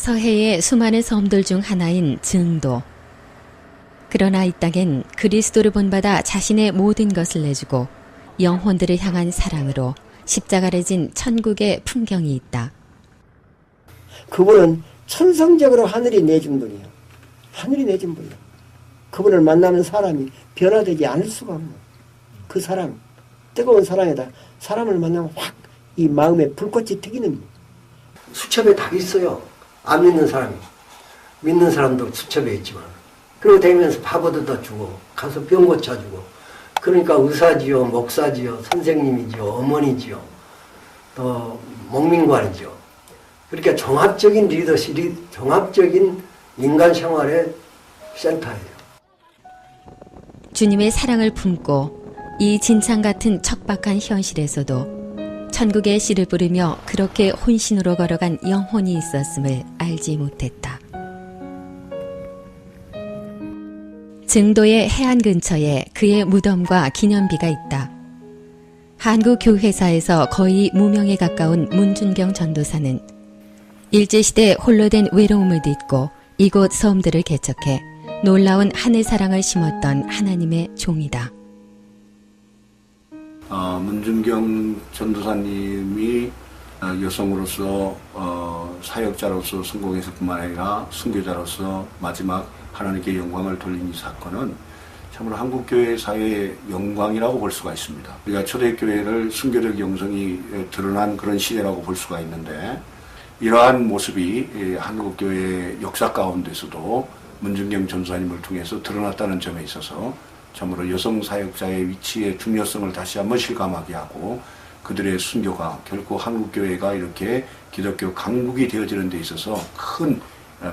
서해의 수많은 섬들 중 하나인 증도. 그러나 이 땅엔 그리스도를 본받아 자신의 모든 것을 내주고 영혼들을 향한 사랑으로 십자가를 진 천국의 풍경이 있다. 그분은 천성적으로 하늘이 내준 분이에요. 하늘이 내준 분이에요. 그분을 만나는 사람이 변화되지 않을 수가 없는 그 사랑, 뜨거운 사랑에다 사람을 만나면 확 이 마음에 불꽃이 튀기는 수첩에 다 있어요. 안 믿는 사람이. 믿는 사람도 수첩에 있지만. 그리고 다니면서 밥 얻어다 주고 가서 병 고쳐주고 그러니까 의사지요, 목사지요, 선생님이지요, 어머니지요, 또 목민관이지요. 그러니까 종합적인 리더십이 종합적인 인간 생활의 센터예요. 주님의 사랑을 품고 이 진창 같은 척박한 현실에서도 천국의 씨를 부르며 그렇게 혼신으로 걸어간 영혼이 있었음을 알지 못했다. 증도의 해안 근처에 그의 무덤과 기념비가 있다. 한국 교회사에서 거의 무명에 가까운 문준경 전도사는 일제시대 홀로 된 외로움을 딛고 이곳 섬들을 개척해 놀라운 하늘사랑을 심었던 하나님의 종이다. 문준경 전도사님이 여성으로서 사역자로서 성공했을 아니라 순교자로서 마지막 하나님께 영광을 돌린 이 사건은 참으로 한국교회사의 영광이라고 볼 수가 있습니다. 우리가 초대교회를 순교적 영성이 드러난 그런 시대라고 볼 수가 있는데 이러한 모습이 한국교회의 역사 가운데서도 문준경 전도사님을 통해서 드러났다는 점에 있어서 참으로 여성 사역자의 위치의 중요성을 다시 한번 실감하게 하고 그들의 순교가 결코 한국교회가 이렇게 기독교 강국이 되어지는 데 있어서 큰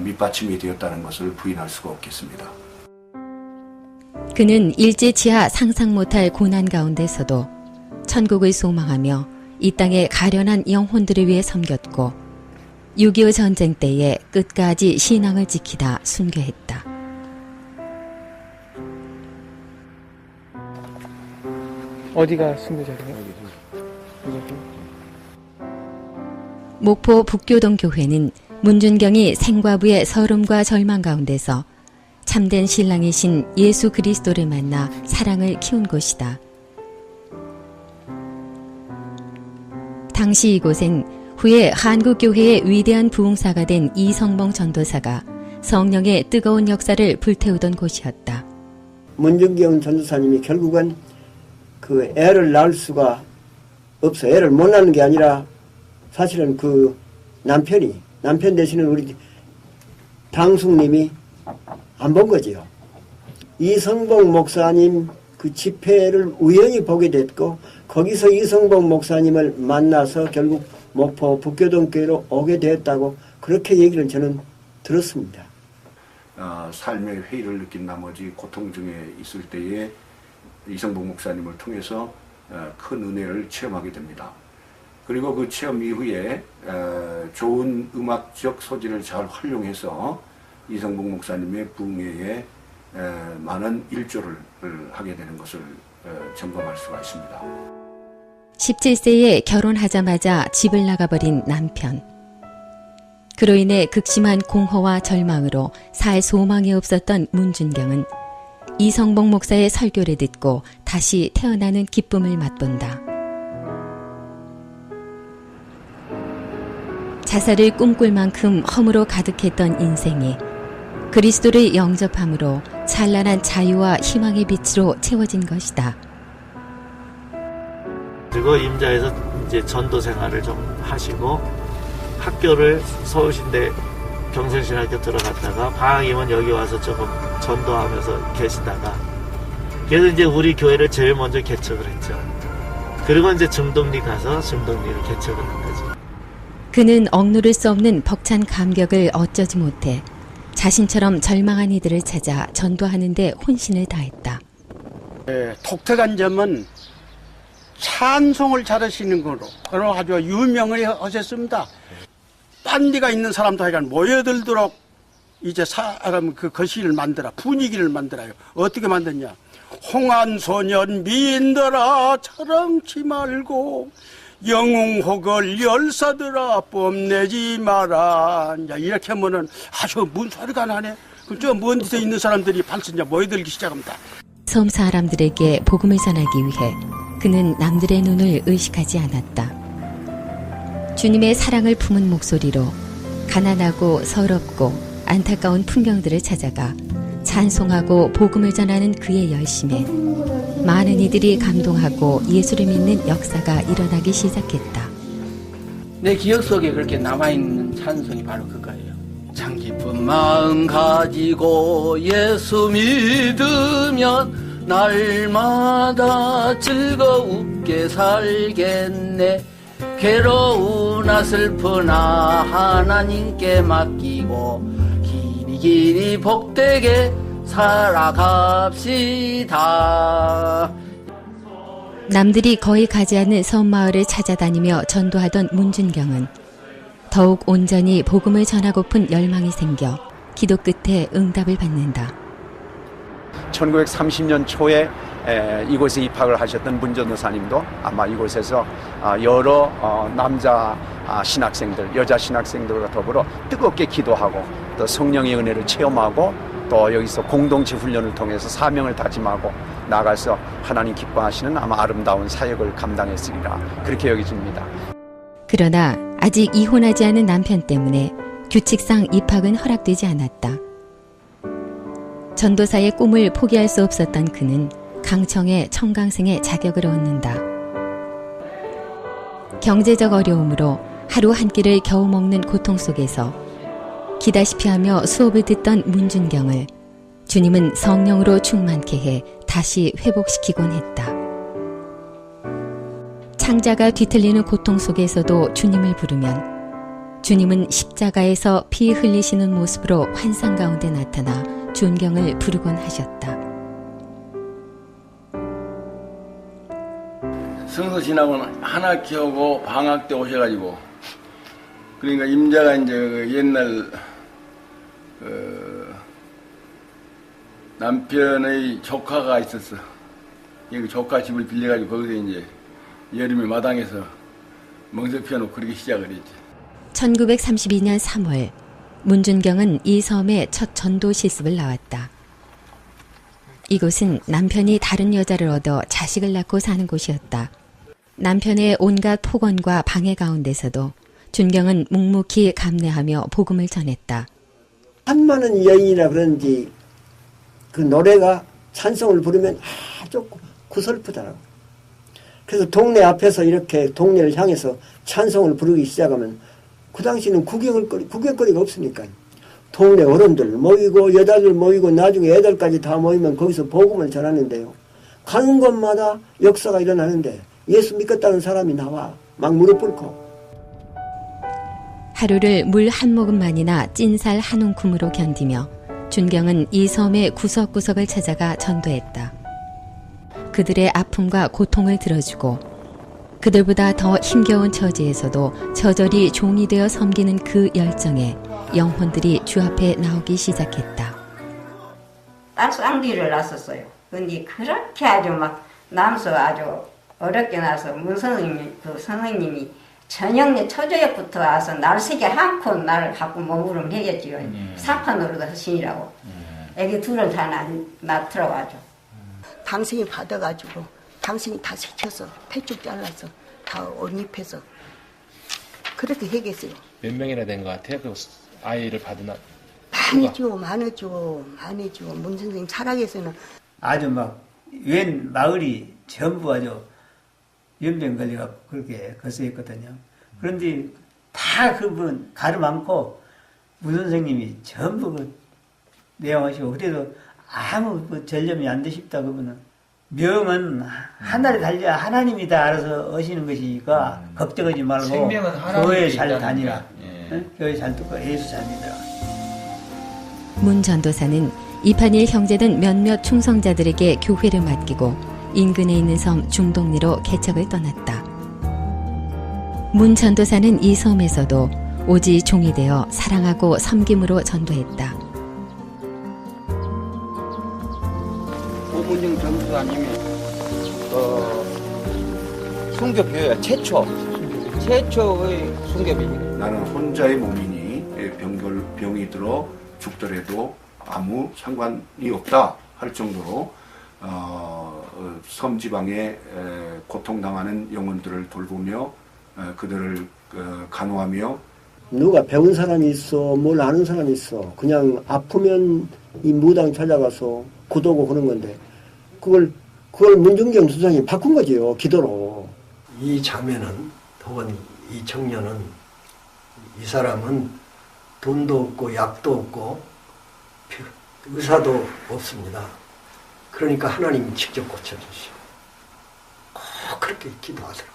밑받침이 되었다는 것을 부인할 수가 없겠습니다. 그는 일제치하 상상 못할 고난 가운데서도 천국을 소망하며 이 땅의 가련한 영혼들을 위해 섬겼고 6.25 전쟁 때에 끝까지 신앙을 지키다 순교했다. 어디가 순교자래요? 목포 북교동 교회는 문준경이 생과부의 서름과 절망 가운데서 참된 신랑이신 예수 그리스도를 만나 사랑을 키운 곳이다. 당시 이곳엔 후에 한국교회의 위대한 부흥사가 된 이성봉 전도사가 성령의 뜨거운 역사를 불태우던 곳이었다. 문준경 전도사님이 결국은 그 애를 낳을 수가 없어. 애를 못 낳는 게 아니라 사실은 그 남편 대신에 우리 당숙님이 안 본 거지요. 이성봉 목사님 그 집회를 우연히 보게 됐고 거기서 이성봉 목사님을 만나서 결국 목포 북교동 교회로 오게 되었다고 그렇게 얘기를 저는 들었습니다. 삶의 회의를 느낀 나머지 고통 중에 있을 때에 이성봉 목사님을 통해서 큰 은혜를 체험하게 됩니다. 그리고 그 체험 이후에 좋은 음악적 소질을 잘 활용해서 이성봉 목사님의 부흥회에 많은 일조를 하게 되는 것을 점검할 수가 있습니다. 17세에 결혼하자마자 집을 나가버린 남편. 그로 인해 극심한 공허와 절망으로 살 소망이 없었던 문준경은 이성봉 목사의 설교를 듣고 다시 태어나는 기쁨을 맛본다. 자살을 꿈꿀 만큼 허무로 가득했던 인생이 그리스도를 영접함으로 찬란한 자유와 희망의 빛으로 채워진 것이다. 그리고 임자에서 이제 전도 생활을 좀 하시고 학교를 서울신대 경성신학교 들어갔다가 방학이면 여기 와서 조금 전도하면서 계시다가 그래서 이제 우리 교회를 제일 먼저 개척을 했죠. 그리고 이제 중동리 가서 중동리를 개척을 한 거죠. 그는 억누를 수 없는 벅찬 감격을 어쩌지 못해 자신처럼 절망한 이들을 찾아 전도하는 데 혼신을 다했다. 독특한 점은 찬송을 잘하시는 거로 아주 유명을 하셨습니다. 딴 데가 있는 사람도 하여간 모여들도록 이제 사람 그 거시를 만들어 분위기를 만들어요. 어떻게 만드냐? 홍한 소년 미인들아 철렁치 말고 영웅혹을 열사들아 뽐내지 마라. 이제 이렇게 하면은 아주 뭔 소리가 나네. 그럼 저 먼 데서 있는 사람들이 벌써 이제 모여들기 시작합니다. 섬 사람들에게 복음을 전하기 위해 그는 남들의 눈을 의식하지 않았다. 주님의 사랑을 품은 목소리로 가난하고 서럽고 안타까운 풍경들을 찾아가 찬송하고 복음을 전하는 그의 열심에 많은 이들이 감동하고 예수를 믿는 역사가 일어나기 시작했다. 내 기억 속에 그렇게 남아있는 찬송이 바로 그거예요. 참 기쁜 마음 가지고 예수 믿으면 날마다 즐거우게 살겠네. 괴로우나 슬프나 하나님께 맡기고 길이 복되게 살아갑시다. 남들이 거의 가지 않는 섬마을을 찾아다니며 전도하던 문준경은 더욱 온전히 복음을 전하고픈 열망이 생겨 기도 끝에 응답을 받는다. 1930년 초에 이곳에 입학을 하셨던 문 전도사님도 아마 이곳에서 여러 남자 신학생들, 여자 신학생들과 더불어 뜨겁게 기도하고 또 성령의 은혜를 체험하고 또 여기서 공동체 훈련을 통해서 사명을 다짐하고 나가서 하나님 기뻐하시는 아마 아름다운 사역을 감당했으리라 그렇게 여겨집니다. 그러나 아직 이혼하지 않은 남편 때문에 규칙상 입학은 허락되지 않았다. 전도사의 꿈을 포기할 수 없었던 그는 강청의 청강생의 자격을 얻는다. 경제적 어려움으로 하루 한 끼를 겨우 먹는 고통 속에서 기다시피 하며 수업을 듣던 문준경을 주님은 성령으로 충만케 해 다시 회복시키곤 했다. 창자가 뒤틀리는 고통 속에서도 주님을 부르면 주님은 십자가에서 피 흘리시는 모습으로 환상 가운데 나타나 준경을 부르곤 하셨다. 성서신학은 한 학기하고 방학 때 오셔가지고 그러니까 임자가 이제 그 옛날 남편의 조카가 있었어. 그 조카 집을 빌려가지고 거기서 이제 여름에 마당에서 멍석 피워놓고 그렇게 시작을 했지. 1932년 3월 문준경은 이 섬에 첫 전도 실습을 나왔다. 이곳은 남편이 다른 여자를 얻어 자식을 낳고 사는 곳이었다. 남편의 온갖 폭언과 방해 가운데서도 준경은 묵묵히 감내하며 복음을 전했다. 한많은 여인이라 그런지 그 노래가 찬송을 부르면 아주 구슬프더라고. 그래서 동네 앞에서 이렇게 동네를 향해서 찬송을 부르기 시작하면 그 당시는 구경거리가 없으니까 동네 어른들 모이고 여자들 모이고 나중에 애들까지 다 모이면 거기서 복음을 전하는데요. 가는 곳마다 역사가 일어나는데 예수 믿겠다는 사람이 나와 막 무릎 꿇고 하루를 물 한 모금만이나 찐살 한 움큼으로 견디며 준경은 이 섬의 구석구석을 찾아가 전도했다. 그들의 아픔과 고통을 들어주고 그들보다 더 힘겨운 처지에서도 처절히 종이 되어 섬기는 그 열정에 영혼들이 주 앞에 나오기 시작했다. 딸 쌍둥이를 낳았었어요. 근데 그렇게 아주 막 남서 아주 어렵게 나서 문 선생님이 저녁에 초저녁부터 와서 날 새게 않고 나를 갖고 몸으로 해겠지요. 사판으로도 하시니라고. 애기 둘을 다 낳더라고 아주. 당신이 받아가지고 당신이 다 새겨서 폐쭉 잘라서 다 옷 입혀서 그렇게 해겠어요. 몇 명이나 된 것 같아요? 그 아이를 받은 많아지고 문 선생님 살아계서는 아주 막 웬 마을이 전부 아주 연병 걸려가 그렇게 거세했거든요. 그런데 다 그분 가름안고 문 선생님이 전부 그 내용하시고 그래도 아무 그 전념이 안 되십다. 그분은 명은 하늘에 달려 하나님이 다 알아서 하시는 것이니까 걱정하지 말고 교회 잘 다니라. 응? 교회 잘 듣고 예수 잘 믿어라. 문 전도사는 이판일 형제된 몇몇 충성자들에게 교회를 맡기고 인근에 있는 섬 중동리로 개척을 떠났다. 문 전도사는 이 섬에서도 오직 종이 되어 사랑하고 섬김으로 전도했다. 오문영 전도사님이 순교교회가 최초의 순교비니. 나는 혼자의 몸이니 병이 들어 죽더라도 아무 상관이 없다 할 정도로 섬 지방에 고통당하는 영혼들을 돌보며 그들을 간호하며. 누가 배운 사람이 있어, 뭘 아는 사람이 있어. 그냥 아프면 이 무당 찾아가서 구도고 그런 건데 그걸 문중경 수장이 바꾼 거지요, 기도로. 이 자매는 혹은 이 청년은, 이 사람은 돈도 없고 약도 없고 의사도 없습니다. 그러니까 하나님이 직접 고쳐주시오. 꼭 그렇게 기도하더라고.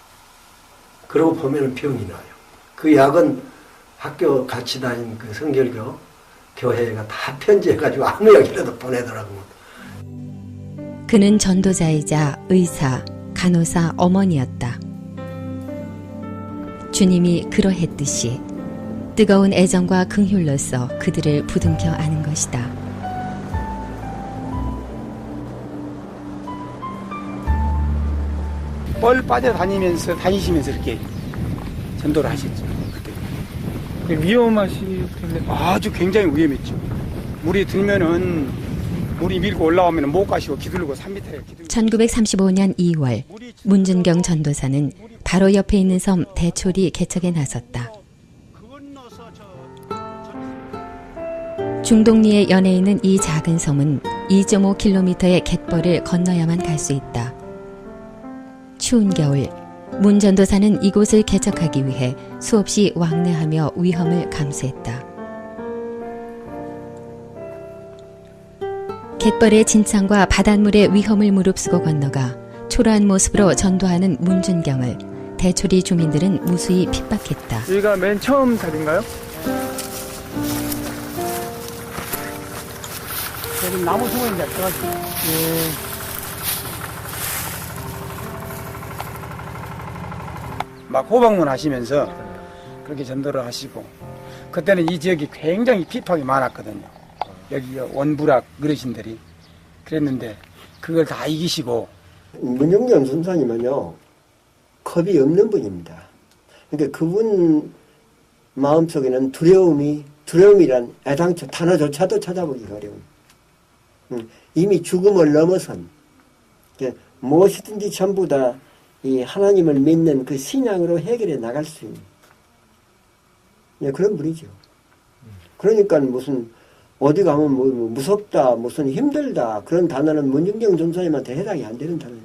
그러고 보면 병이 나요. 그 약은 학교 같이 다닌 그 성결교 교회가 다 편지해가지고 아무 약이라도 보내더라고. 그는 전도자이자 의사, 간호사 어머니였다. 주님이 그러했듯이 뜨거운 애정과 긍휼로서 그들을 부둥켜 안은 것이다. 뻘 빠져 다니시면서 이렇게 전도를 하셨죠. 그때. 위험하시기 때문에 아주 굉장히 위험했죠. 물이 들면은, 물이 밀고 올라오면 못 가시고 기들고 3m에 기들고. 1935년 2월 문준경 전도사는 바로 옆에 있는 섬 대초리 개척에 나섰다. 중동리에 연해 있는 이 작은 섬은 2.5km의 갯벌을 건너야만 갈 수 있다. 추운 겨울 문 전도사는 이곳을 개척하기 위해 수없이 왕래하며 위험을 감수했다. 갯벌의 진창과 바닷물의 위험을 무릅쓰고 건너가 초라한 모습으로 전도하는 문준경을 대초리 주민들은 무수히 핍박했다. 여기가 맨 처음 자리인가요? 여기 나무 숨어있는데 떠가지고. 막 호박문 하시면서 그렇게 전도를 하시고, 그때는 이 지역이 굉장히 핍박이 많았거든요. 여기 원부락 어르신들이. 그랬는데 그걸 다 이기시고. 문정경 선사님은요, 겁이 없는 분입니다. 그러니까 그분 마음속에는 두려움이란 애당초 단어조차도 찾아보기가 어려운, 이미 죽음을 넘어선, 무엇이든지 전부 다 이 하나님을 믿는 그 신앙으로 해결해 나갈 수 있는 그런 분이죠. 그러니까 무슨 어디 가면 뭐 무섭다, 무슨 힘들다 그런 단어는 문중경 전사님한테 해당이 안 되는 단어예요.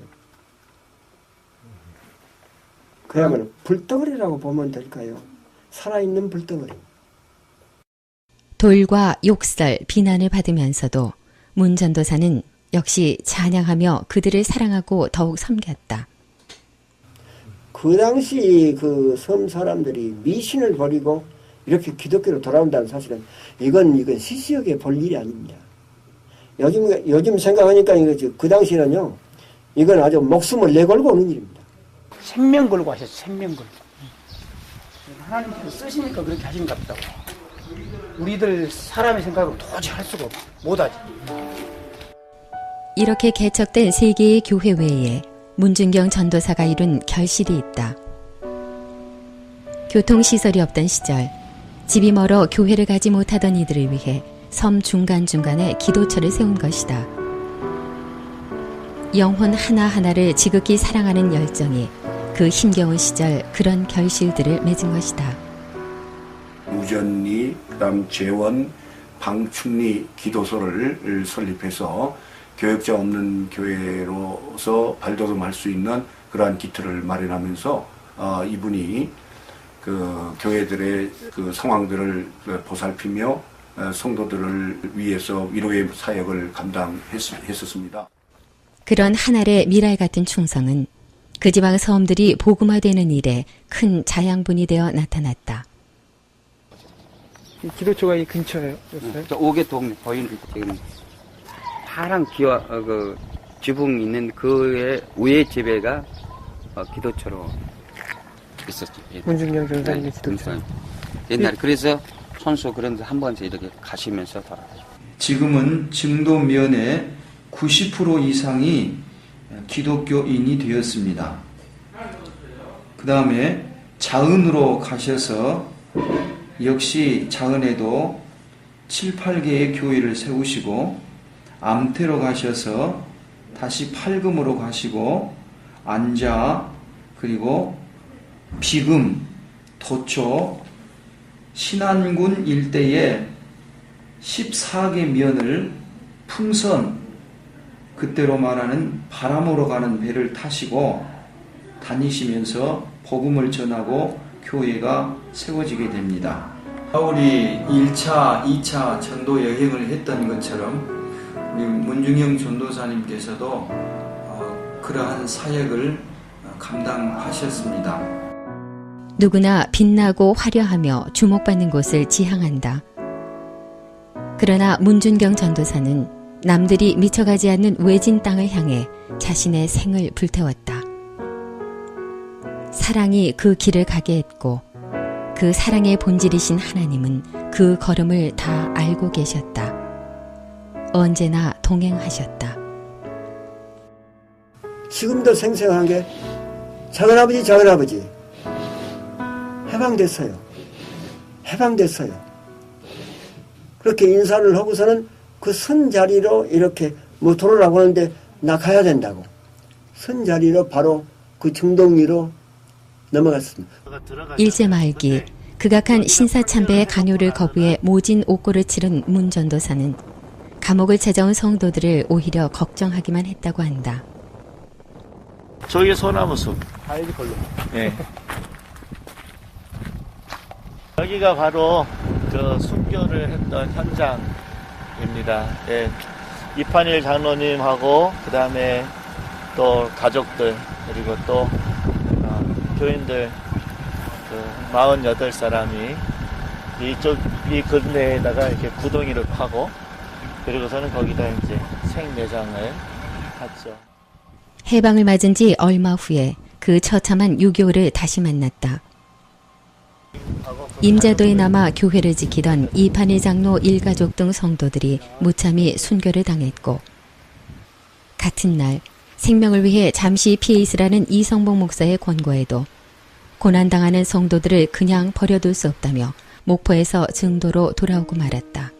그야말로 불덩어리라고 보면 될까요? 살아있는 불덩어리. 돌과 욕설, 비난을 받으면서도 문 전도사는 역시 찬양하며 그들을 사랑하고 더욱 섬겼다. 그 당시 그 섬 사람들이 미신을 버리고 이렇게 기독교로 돌아온다는 사실은 이건 시시하게 볼 일이 아닙니다. 요즘 생각하니까 그 당시는요, 이건 아주 목숨을 내걸고 오는 일입니다. 생명 걸고 하셨죠. 생명 걸고. 하나님께서 쓰시니까 그렇게 하신가 보다. 우리들 사람의 생각으로 도저히 할 수가 없어. 못하지. 이렇게 개척된 세 개의 교회 외에 문준경 전도사가 이룬 결실이 있다. 교통시설이 없던 시절 집이 멀어 교회를 가지 못하던 이들을 위해 섬 중간중간에 기도처를 세운 것이다. 영혼 하나하나를 지극히 사랑하는 열정이 그 힘겨운 시절 그런 결실들을 맺은 것이다. 우전리, 그다음 재원, 방충리 기도소를 설립해서 교역자 없는 교회로서 발돋움할 수 있는 그러한 기틀을 마련하면서 이분이 그 교회들의 그 상황들을 보살피며 성도들을 위해서 위로의 사역을 감당했었습니다. 그런 하늘의 미랄 같은 충성은 그 지방 섬들이 복음화되는 일에 큰 자양분이 되어 나타났다. 이 기도처가 이 근처에요? 5개 동네 보이는 지금 파란 그 지붕 있는 그의 위에 집에가 기도처로 있었죠. 문준경 전사님의 기도처. 옛날에 그래서 선수 그런 데 한 번씩 이렇게 가시면서 돌아가요. 지금은 증도면의 90% 이상이 기독교인이 되었습니다. 그 다음에 자은으로 가셔서 역시 자은에도 7, 8개의 교회를 세우시고 암태로 가셔서 다시 팔금으로 가시고 안자 그리고 비금, 도초, 신안군 일대에 14개 면을 풍선 그때로 말하는 바람으로 가는 배를 타시고 다니시면서 복음을 전하고 교회가 세워지게 됩니다. 바울이 1차, 2차 전도 여행을 했던 것처럼 우리 문중영 전도사님께서도 그러한 사역을 감당하셨습니다. 누구나 빛나고 화려하며 주목받는 곳을 지향한다. 그러나 문준경 전도사는 남들이 미쳐가지 않는 외진 땅을 향해 자신의 생을 불태웠다. 사랑이 그 길을 가게 했고 그 사랑의 본질이신 하나님은 그 걸음을 다 알고 계셨다. 언제나 동행하셨다. 지금도 생생한 게 작은아버지 해방됐어요. 그렇게 인사를 하고서는 그 선 자리로 이렇게 뭐 돌아오라고 하는데 나 가야 된다고 선 자리로 바로 그 중동리로 넘어갔습니다. 일제 말기 극악한 신사참배의 강요를 거부해 모진 옥고를 치른 문 전도사는 감옥을 찾아온 성도들을 오히려 걱정하기만 했다고 한다. 저기 소나무숲. 과일이 걸로. 네. 여기가 바로 그 순교를 했던 현장입니다. 예. 이판일 장로님하고 그 다음에 또 가족들 그리고 또 교인들 그 48사람이 이 근내에다가 이렇게 구덩이를 파고 그리고서는 거기다 이제 생매장을 했죠. 해방을 맞은 지 얼마 후에 그 처참한 유교를 다시 만났다. 임자도에 남아 교회를 지키던 이판일 장로 일가족 등 성도들이 무참히 순교를 당했고 같은 날 생명을 위해 잠시 피해 있으라는 이성복 목사의 권고에도 고난당하는 성도들을 그냥 버려둘 수 없다며 목포에서 증도로 돌아오고 말았다.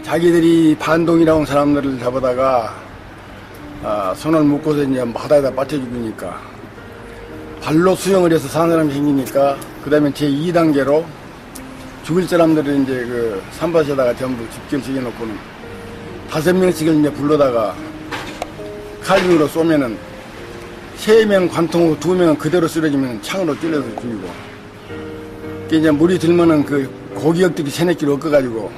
자기들이 반동이라는 사람들을 잡아다가 손을 묶어서 이제 바다에다 빠져 죽이니까 발로 수영을 해서 사는 사람이 생기니까 그 다음에 제2단계로 죽을 사람들을 이제 그 산밭에다가 전부 집결시켜 놓고는 5명씩을 이제 불러다가 칼등으로 쏘면은 3명 관통으로 2명은 그대로 쓰러지면 창으로 찔러서 죽이고 이제 물이 들면은 그 고기역들이 새내끼를 엮어가지고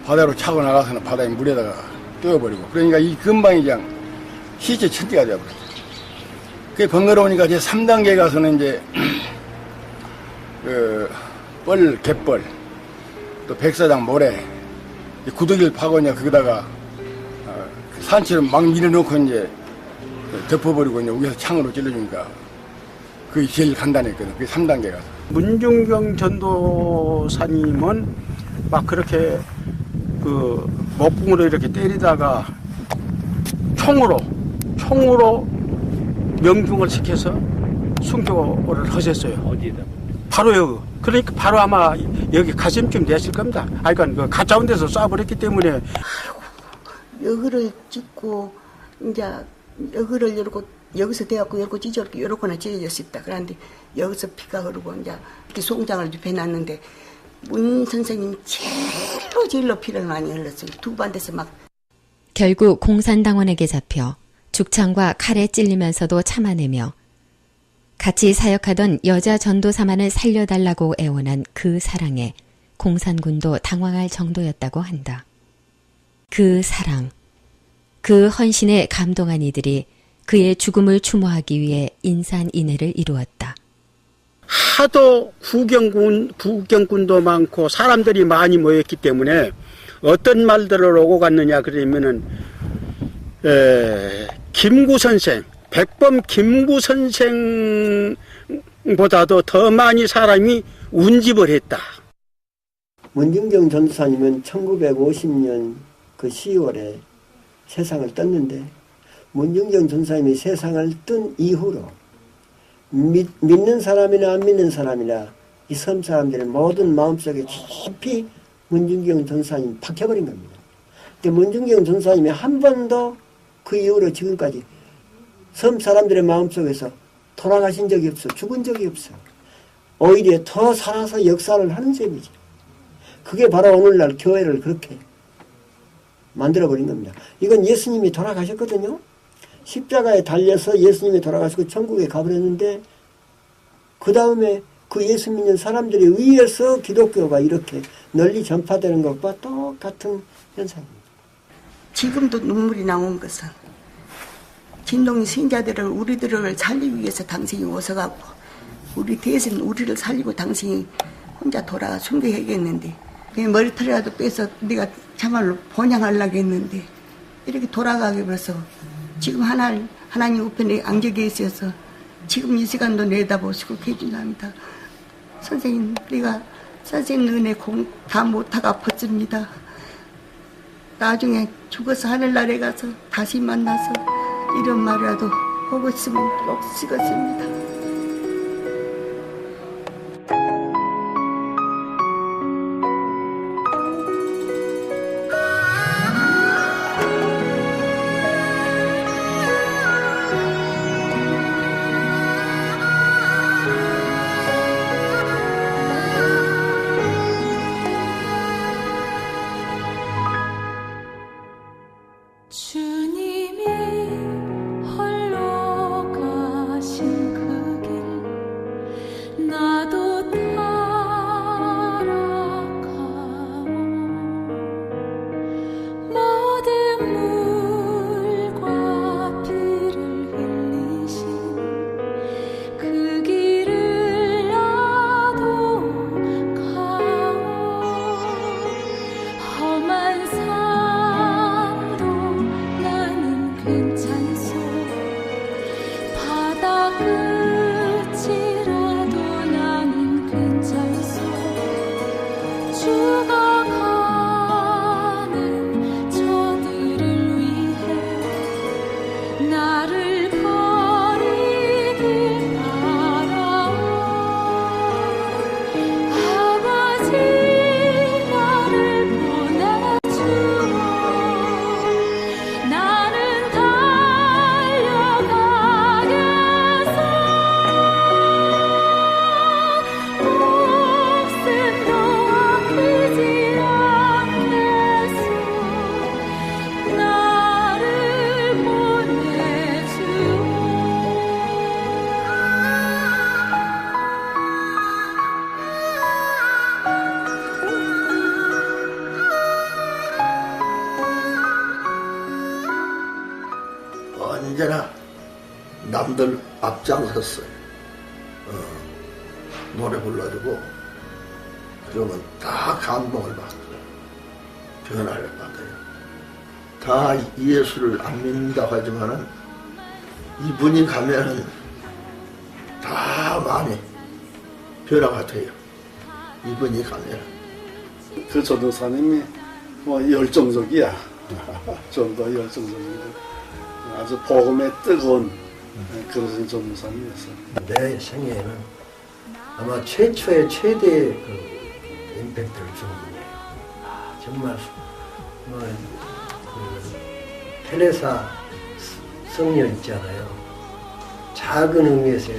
바다로 차고 나가서는 바다에 물에다가 떼어버리고 그러니까 이 금방이 그냥 시체 천지가 되어버렸어요. 그게 번거로우니까 제 3단계 가서는 이제 갯벌 또 백사장 모래 구더기를 파고 이제 거기다가 산채로 막 밀어넣고 이제 덮어버리고 이제 위에서 창으로 찔러주니까 그게 제일 간단했거든. 그게 3단계 가서. 문중경 전도사님은 막 그렇게 그 목궁으로 이렇게 때리다가 총으로 명중을 시켜서 순교를 하셨어요. 어디에다? 바로 여기. 그러니까 바로 아마 여기 가슴쯤 됐을 겁니다. 그러니까 그 가짜운 데서 쏴버렸기 때문에. 여기를 찍고 이제 여기를 열고 여기서 대갖고 열고 찢어갖고 요렇게나 찢어졌습니다. 그런데 여기서 피가 흐르고 이제 이렇게 송장을 입혀놨는데 문 선생님 제일로 피를 많이 흘렸어요. 2반대서 막. 결국 공산당원에게 잡혀 죽창과 칼에 찔리면서도 참아내며 같이 사역하던 여자 전도사만을 살려달라고 애원한 그 사랑에 공산군도 당황할 정도였다고 한다. 그 사랑, 그 헌신에 감동한 이들이 그의 죽음을 추모하기 위해 인산인해를 이루었다. 하도 구경꾼도 많고 사람들이 많이 모였기 때문에 어떤 말들을 오고 갔느냐 그러면은 김구 선생, 백범 김구 선생보다도 더 많이 사람이 운집을 했다. 문중경 전도사님은 1950년 그 10월에 세상을 떴는데, 문중경 전도사님이 세상을 뜬 이후로 믿는 사람이나 안 믿는 사람이나 이 섬 사람들의 모든 마음속에 깊이 문중경 전도사님이 박혀버린 겁니다. 근데 문중경 전도사님이 한 번도 그 이후로 지금까지 섬 사람들의 마음속에서 돌아가신 적이 없어, 죽은 적이 없어. 오히려 더 살아서 역사를 하는 셈이지. 그게 바로 오늘날 교회를 그렇게 만들어버린 겁니다. 이건 예수님이 돌아가셨거든요. 십자가에 달려서 예수님이 돌아가시고 천국에 가버렸는데, 그 다음에 그 예수 믿는 사람들에 의해서 기독교가 이렇게 널리 전파되는 것과 똑같은 현상입니다. 지금도 눈물이 나온 것은 진동이 신자들을, 우리들을 살리기 위해서 당신이 오셔가고 우리 대신 우리를 살리고 당신이 혼자 돌아가 순교하겠는데, 머리털이라도 빼서 네가 참말로 번양하려고 했는데 이렇게 돌아가게 벌써 지금 하나님 우편에 안겨 계셔서 지금 이 시간도 내다보시고 계신답니다. 선생님, 내가 선생님 은혜 다 못하고 아팠습니다. 나중에 죽어서 하늘나라에 가서 다시 만나서 이런 말이라도 하고 있으면 꼭 쓰겠습니다. 주님이 홀로 가신 그 길 나도 따라가오. 모든 물과 피를 흘리신 그 길을 나도 가오. 험한 괜찮소. 바다 끝이라도 나는 괜찮소. 죽어가는 저들을 위해 나를 버리길 바라오. 아버지 나를 보내주오. 나는 언제나 남들 앞장섰어요. 노래 불러주고 그러면 다 감동을 받고 변화를 받아요. 다 예수를 안 믿는다고 하지만은 이분이 가면은 다 마음이 변화가 돼요. 이분이 가면. 그 전도사님이 뭐 열정적이야. 좀 더 열정적이고 아주 복음에 뜨거운 그런 전도사님이었어요. 내 생애에는 아마 최초의 최대의 그 임팩트를 준 분이에요. 정말 그 테레사 성녀 있잖아요. 작은 의미에서